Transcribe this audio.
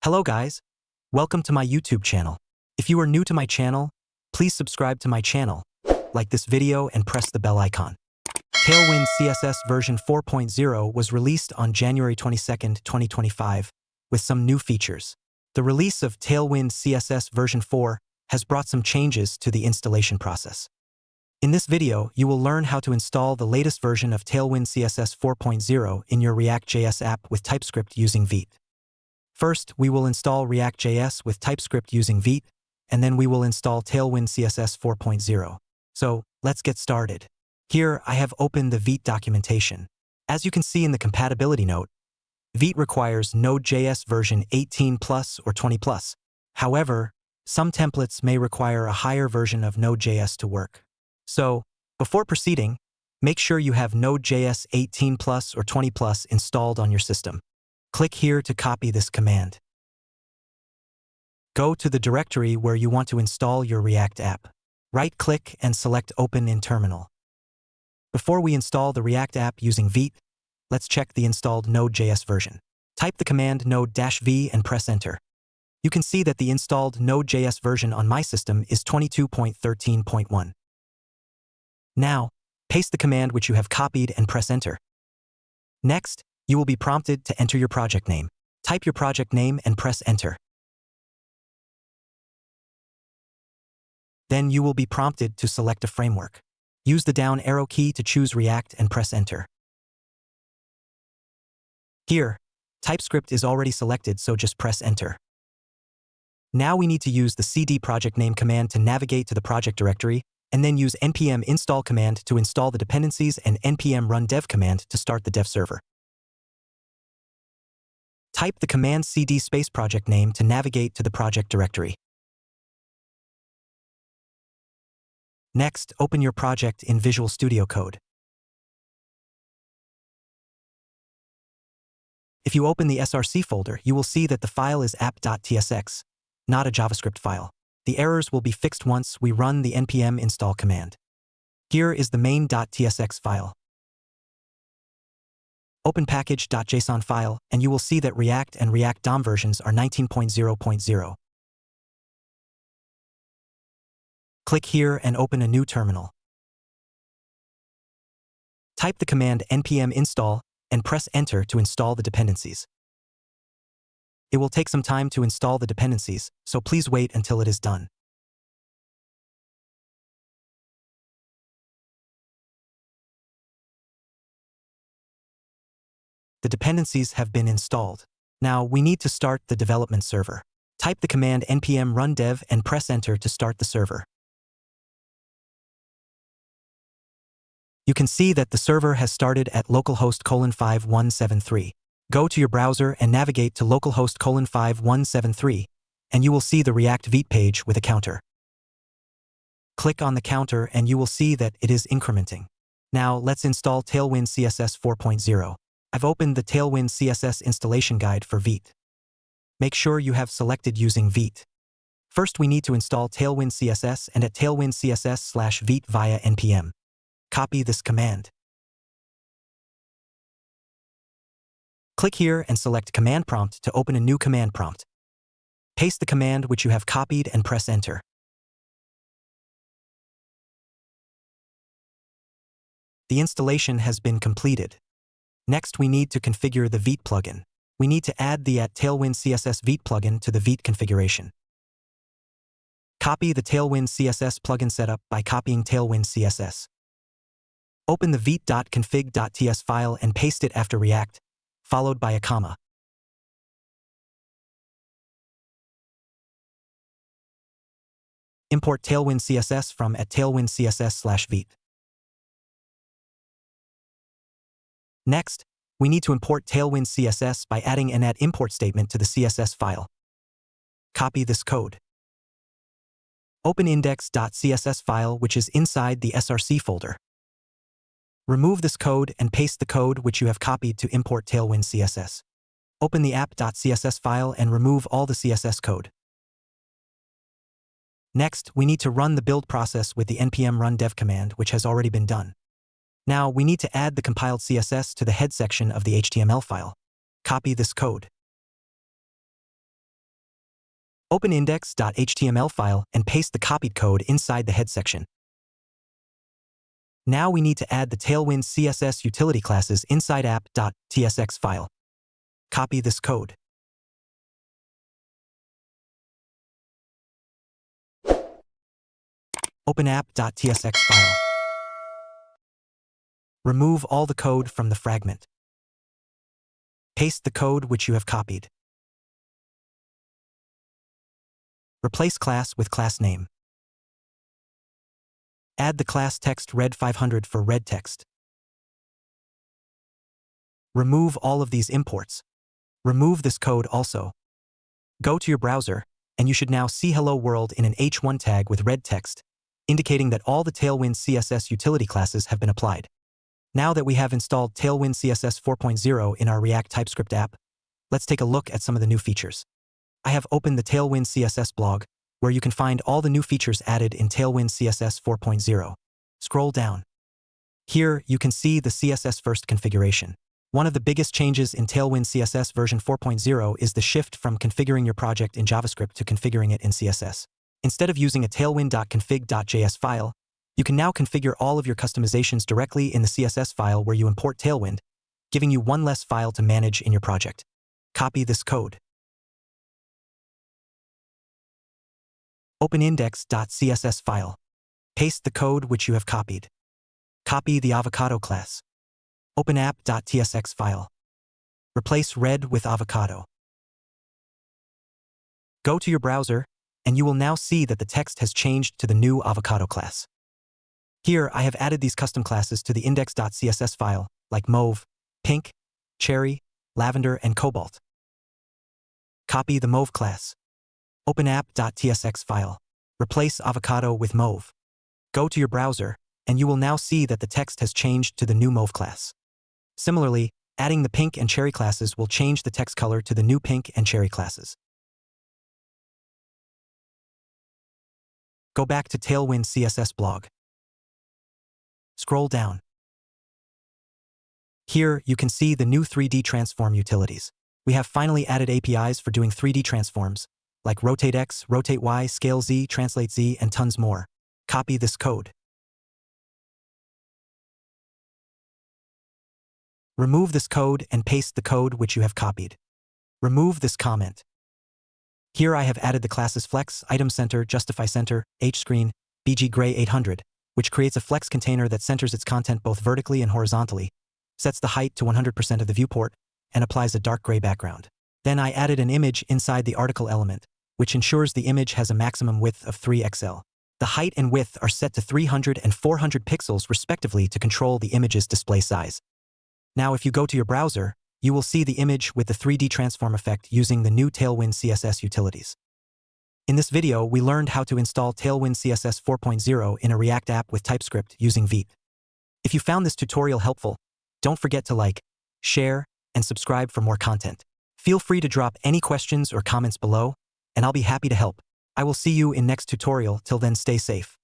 Hello guys, welcome to my YouTube channel. If you are new to my channel, please subscribe to my channel, like this video and press the bell icon. Tailwind CSS version 4.0 was released on January 22, 2025, with some new features. The release of Tailwind CSS version 4 has brought some changes to the installation process. In this video, you will learn how to install the latest version of Tailwind CSS 4.0 in your React.js app with Typescript using Vite. First, we will install React.js with Typescript using Vite, and then we will install Tailwind CSS 4.0. So, let's get started. Here, I have opened the Vite documentation. As you can see in the compatibility note, Vite requires Node.js version 18 plus or 20 plus. However, some templates may require a higher version of Node.js to work. So, before proceeding, make sure you have Node.js 18 plus or 20 plus installed on your system. Click here to copy this command. Go to the directory where you want to install your React app. Right-click and select Open in Terminal. Before we install the React app using Vite, let's check the installed Node.js version. Type the command node-v and press Enter. You can see that the installed Node.js version on my system is 22.13.1. Now, paste the command which you have copied and press Enter. Next, you will be prompted to enter your project name. Type your project name and press Enter. Then you will be prompted to select a framework. Use the down arrow key to choose React and press Enter. Here, TypeScript is already selected, so just press Enter. Now we need to use the cd project name command to navigate to the project directory, and then use npm install command to install the dependencies and npm run dev command to start the dev server. Type the command cd space project name to navigate to the project directory. Next, open your project in Visual Studio Code. If you open the src folder, you will see that the file is app.tsx, not a JavaScript file. The errors will be fixed once we run the npm install command. Here is the main.tsx file. Open package.json file, and you will see that React and React DOM versions are 19.0.0. Click here and open a new terminal. Type the command npm install and press Enter to install the dependencies. It will take some time to install the dependencies, so please wait until it is done. The dependencies have been installed. Now we need to start the development server. Type the command npm run dev and press Enter to start the server. You can see that the server has started at localhost :5173. Go to your browser and navigate to localhost :5173, and you will see the React Vite page with a counter. Click on the counter and you will see that it is incrementing. Now let's install Tailwind CSS 4.0. I've opened the Tailwind CSS installation guide for Vite. Make sure you have selected using Vite. First, we need to install Tailwind CSS and at Tailwind CSS/Vite via npm. Copy this command. Click here and select Command Prompt to open a new command prompt. Paste the command which you have copied and press Enter. The installation has been completed. Next, we need to configure the Vite plugin. We need to add the @Tailwind CSS Vite plugin to the Vite configuration. Copy the Tailwind CSS plugin setup by copying Tailwind CSS. Open the vite.config.ts file and paste it after React, followed by a comma. Import Tailwind CSS from @Tailwind CSS/Vite. Next, we need to import Tailwind CSS by adding an @import statement to the CSS file. Copy this code. Open index.css file which is inside the src folder. Remove this code and paste the code which you have copied to import Tailwind CSS. Open the app.css file and remove all the CSS code. Next, we need to run the build process with the npm run dev command, which has already been done. Now, we need to add the compiled CSS to the head section of the HTML file. Copy this code. Open index.html file and paste the copied code inside the head section. Now we need to add the Tailwind CSS utility classes inside app.tsx file. Copy this code. Open app.tsx file. Remove all the code from the fragment. Paste the code which you have copied. Replace class with class name. Add the class text red 500 for red text. Remove all of these imports. Remove this code also. Go to your browser, and you should now see Hello World in an H1 tag with red text, indicating that all the Tailwind CSS utility classes have been applied. Now that we have installed Tailwind CSS 4.0 in our React TypeScript app, let's take a look at some of the new features. I have opened the Tailwind CSS blog, where you can find all the new features added in Tailwind CSS 4.0. Scroll down. Here, you can see the CSS-first configuration. One of the biggest changes in Tailwind CSS version 4.0 is the shift from configuring your project in JavaScript to configuring it in CSS. Instead of using a tailwind.config.js file, you can now configure all of your customizations directly in the CSS file where you import Tailwind, giving you one less file to manage in your project. Copy this code. Open index.css file. Paste the code which you have copied. Copy the avocado class. Open app.tsx file. Replace red with avocado. Go to your browser, and you will now see that the text has changed to the new avocado class. Here, I have added these custom classes to the index.css file, like mauve, pink, cherry, lavender, and cobalt. Copy the mauve class. Open app.tsx file. Replace avocado with mauve. Go to your browser, and you will now see that the text has changed to the new mauve class. Similarly, adding the pink and cherry classes will change the text color to the new pink and cherry classes. Go back to Tailwind CSS blog. Scroll down. Here, you can see the new 3D transform utilities. We have finally added APIs for doing 3D transforms, like Rotate X, Rotate Y, Scale Z, Translate Z, and tons more. Copy this code. Remove this code and paste the code which you have copied. Remove this comment. Here I have added the classes Flex, Item Center, Justify Center, HScreen, BG Gray 800, which creates a Flex container that centers its content both vertically and horizontally, sets the height to 100% of the viewport, and applies a dark gray background. Then I added an image inside the article element, which ensures the image has a maximum width of 3XL. The height and width are set to 300 and 400 pixels respectively to control the image's display size. Now if you go to your browser, you will see the image with the 3D transform effect using the new Tailwind CSS utilities. In this video, we learned how to install Tailwind CSS 4.0 in a React app with TypeScript using Vite. If you found this tutorial helpful, don't forget to like, share, and subscribe for more content. Feel free to drop any questions or comments below, and I'll be happy to help. I will see you in next tutorial. Till then, stay safe.